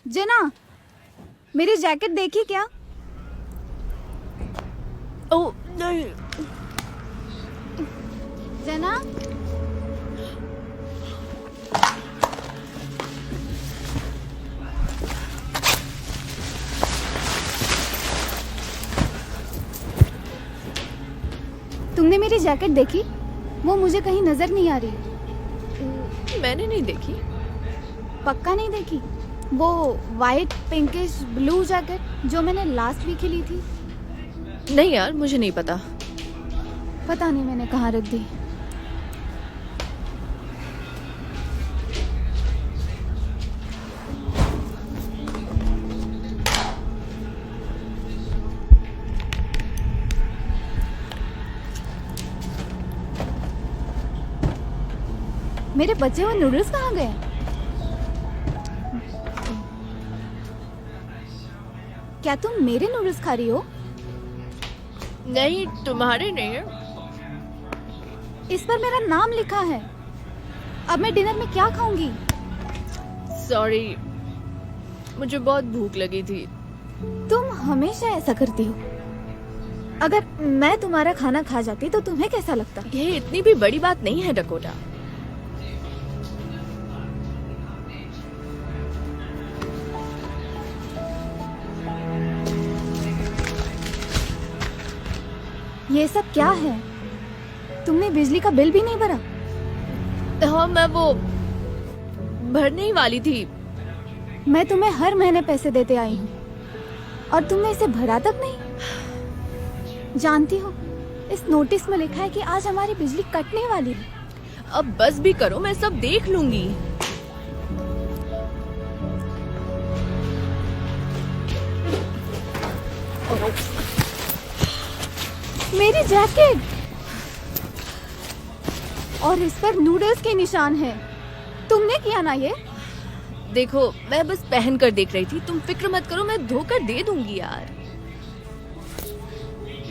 जेना, मेरी जैकेट देखी क्या? ओह नहीं। जेना, तुमने मेरी जैकेट देखी? वो मुझे कहीं नजर नहीं आ रही। मैंने नहीं देखी। पक्का नहीं देखी? वो वाइट पिंकिश ब्लू जैकेट जो मैंने लास्ट वीक ही ली थी। नहीं यार, मुझे नहीं पता। पता नहीं मैंने कहाँ रख दी। मेरे बचे हुए नूडल्स कहाँ गए? क्या तुम मेरे नूडल्स खा रही हो? नहीं, तुम्हारे नहीं है। इस पर मेरा नाम लिखा है। अब मैं डिनर में क्या खाऊंगी? सॉरी, मुझे बहुत भूख लगी थी। तुम हमेशा ऐसा करती हो। अगर मैं तुम्हारा खाना खा जाती तो तुम्हें कैसा लगता? ये इतनी भी बड़ी बात नहीं है डकोटा। ये सब क्या है? तुमने बिजली का बिल भी नहीं भरा? हाँ, मैं वो भरने ही वाली थी। मैं तुम्हें हर महीने पैसे देते आई हूँ और तुमने इसे भरा तक नहीं। जानती हो, इस नोटिस में लिखा है कि आज हमारी बिजली कटने वाली है। अब बस भी करो, मैं सब देख लूंगी। मेरी जैकेट और इस पर नूडल्स के निशान हैं। तुमने किया ना ये? देखो, मैं बस पहन कर देख रही थी। तुम फिक्र मत करो, मैं धोकर दे दूंगी यार।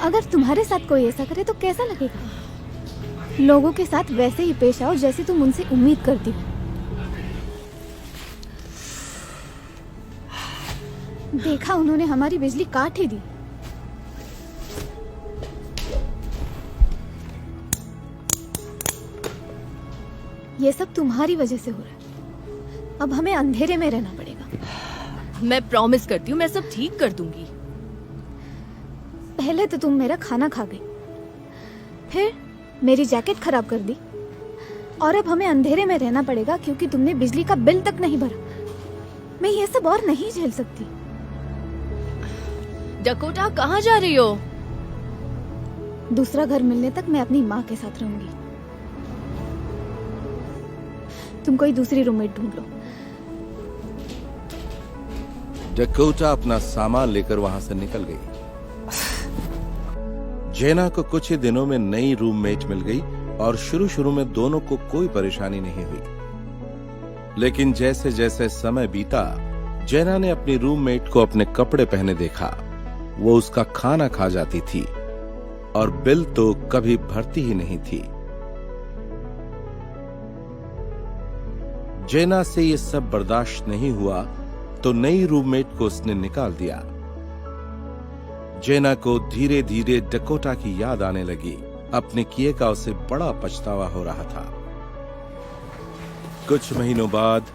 अगर तुम्हारे साथ कोई ऐसा करे तो कैसा लगेगा? लोगों के साथ वैसे ही पेश आओ जैसे तुम उनसे उम्मीद करती हो। देखा, उन्होंने हमारी बिजली काट ही दी। ये सब तुम्हारी वजह से हो रहा है। अब हमें अंधेरे में रहना पड़ेगा। मैं प्रॉमिस करती हूँ, मैं सब ठीक कर दूंगी। पहले तो तुम मेरा खाना खा गई, फिर मेरी जैकेट खराब कर दी, और अब हमें अंधेरे में रहना पड़ेगा क्योंकि तुमने बिजली का बिल तक नहीं भरा। मैं ये सब और नहीं झेल सकती। डकोटा, कहाँ जा रही हो? दूसरा घर मिलने तक मैं अपनी माँ के साथ रहूंगी। तुम कोई दूसरी रूममेट ढूंढ लो। डकोटा अपना सामान लेकर वहां से निकल गई। जेना को कुछ ही दिनों में नई रूममेट मिल गई और शुरू में दोनों को कोई परेशानी नहीं हुई। लेकिन जैसे जैसे समय बीता, जेना ने अपनी रूममेट को अपने कपड़े पहने देखा। वो उसका खाना खा जाती थी और बिल तो कभी भरती ही नहीं थी। जेना से ये सब बर्दाश्त नहीं हुआ तो नई रूममेट को उसने निकाल दिया। जेना को धीरे धीरे डकोटा की याद आने लगी। अपने किए का उसे बड़ा पछतावा हो रहा था। कुछ महीनों बाद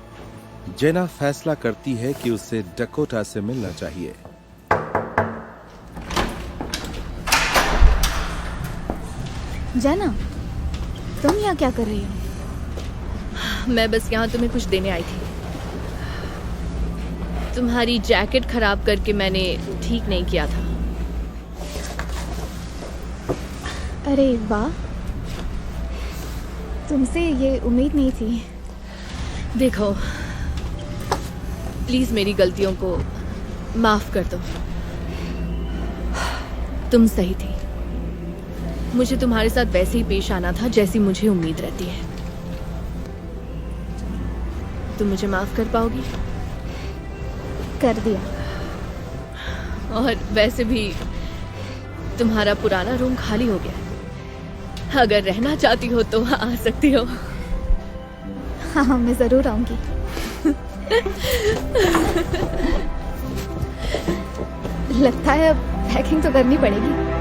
जेना फैसला करती है कि उसे डकोटा से मिलना चाहिए। जेना, तुम यहाँ क्या कर रही हो? मैं बस यहाँ तुम्हें कुछ देने आई थी। तुम्हारी जैकेट खराब करके मैंने ठीक नहीं किया था। अरे वाह, तुमसे ये उम्मीद नहीं थी। देखो, प्लीज मेरी गलतियों को माफ कर दो। तुम सही थी। मुझे तुम्हारे साथ वैसे ही पेश आना था जैसी मुझे उम्मीद रहती है। तुम मुझे माफ कर पाओगी? कर दिया। और वैसे भी तुम्हारा पुराना रूम खाली हो गया। अगर रहना चाहती हो तो आ सकती हो। हाँ, मैं जरूर आऊंगी। लगता है अब पैकिंग तो करनी पड़ेगी।